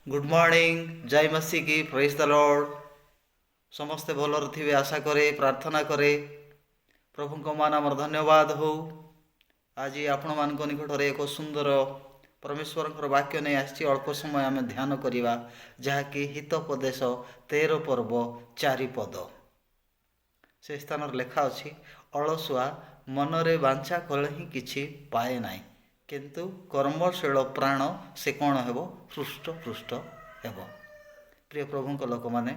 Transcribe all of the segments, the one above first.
Good morning जय मसी की praise the Lord. समस्ते भलर थे आशा करे प्रार्थना करे प्रभु को मान आमर धन्यवाद हो। आज आपण मान निकट एक सुंदर परमेश्वर वाक्य नहीं आसी अल्प समय आम ध्यान करवा जहाँकि हितोपदेश 13 पर्व 4 पद से स्थान लेखा अच्छी अलसुआ मनरे बांछा कले ही किछि पाए ना किंतु कर्मशील प्राण से कौन हेब हृष्ट पृष्ठ हेब। प्रिय प्रभु लोक मैंने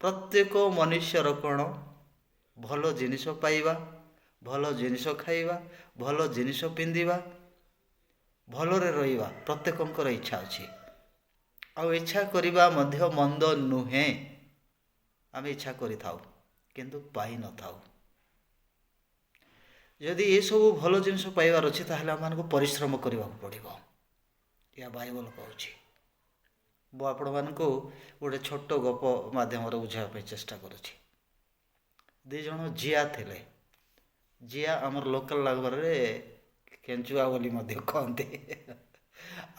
प्रत्येक मनुष्यर कौन भल जिनिस पाइबा भल जिनिस खाइबा भल जिनिस पिंधिबा भलरे रहिबा प्रत्येकंकर इच्छा अच्छी आ इच्छा करिबा मध्य मंद नुहे। आम इच्छा करिथाउ किंतु पाई न थाउ। यदि ये सब भल जिनस पाइबार अच्छे ताहले आम परिश्रम करने पड़ो या बाइबल कहूँ। आपण मान गोटे छोट गप मध्यम बुझापी चेष्टा करुँच। दी जन जिया थे जिया आमर लोकल लाइब्रेरी केंचुआ बोली कहते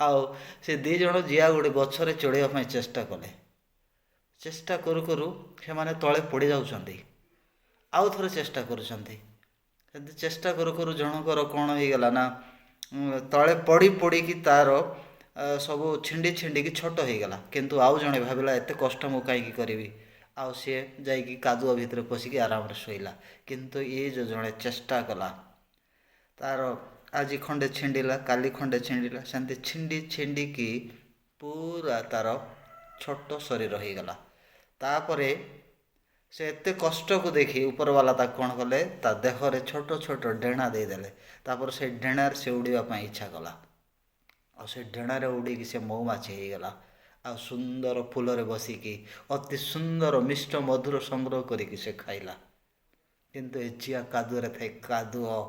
आउ से दी जन जिया गोटे गछरे चढ़ाई चेष्टा कले चेष्टा करू करू से माने तले पड़ जाउछंती आउ थरे चेष्टा करुछंती चेष्टा करू करू जनकर कौन हो गला ना तले पड़ी पड़ी कि तार सब छिंडी छिंडी की छोट हो गला किंतु आउ जने भाविला एते कष्ट मु कहीं करी आउ सी जाइकी कादुआ भितर पशिकी आराम शोला किंतु ये जो जड़े चेष्टा कला तार आज खंडे छिंडिला काली खंडे छिंडिला सेमती छिंडी छिंडी की पूरा तार छोट शरीर हो गला। तापरे से एते कष्ट को देखी ऊपर वाला ता कौन कले ता देहरे छोट छोट डेणा देदेले तापर से डेणार से उड़ापी इच्छा कला आ से डेणार उड़ी से मौमाछी हो गला आ सुंदर फूलरे बसिकी अति सुंदर मिष्ट मधुर संग्रह करिकी से खाइला किंतु ए जिया कादुरे थे कादुओ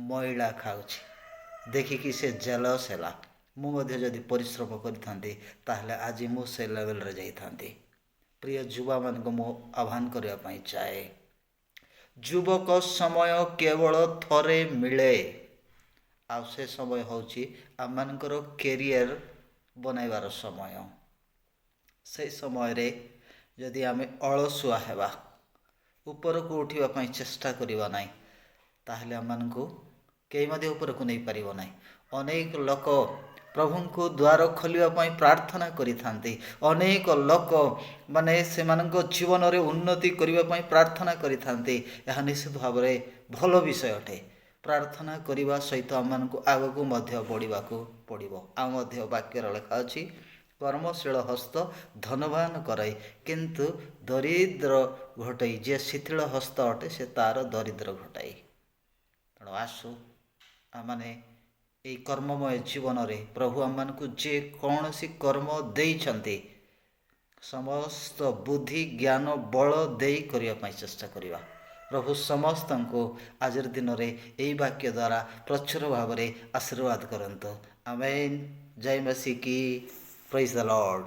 मैला खाऊछि देखिकी से जेलस है मुझे परिश्रम करी ताहले आज मु से लेवल रे जाइथांती। प्रिय युवा मान को मु आह्वान करने चाहे युवक समय केवल थरे मिले आ से समय होची आम मानकर कैरियर बनैबार समय। से समय रे यदि आम अलसुआ हेबा ऊपर को उठा चेष्टा करवा ना ताहले आम को कई ऊपर को नहीं पारिबो ना। अनेक लोक प्रभु को द्वार खोलिया प्रार्थना करिथांती अनेक लोक माने से जीवन रे उन्नति करने प्रार्थना करिथांती। यह निश्चित भाव में भल विषय अटे। प्रार्थना करने सहित आम को आग को बढ़ा पड़ो। वाक्य लेखा अच्छी कर्मशील हस्त धनवान कराई किंतु दरिद्र घटाई जे शिथिल हस्त अटे से तार दरिद्र घटाई। तेणु आसु आमने यही कर्ममय जीवन रे प्रभु आम को जे कौन सी कर्म देइछंती समस्त बुद्धि ज्ञान बल दे करने चेष्टा करवा। प्रभु समस्त को आज दिन में यही वाक्य द्वारा प्रचुर भाव में आशीर्वाद करंतु। आमेन। जय मसीह की प्रेज द लॉर्ड।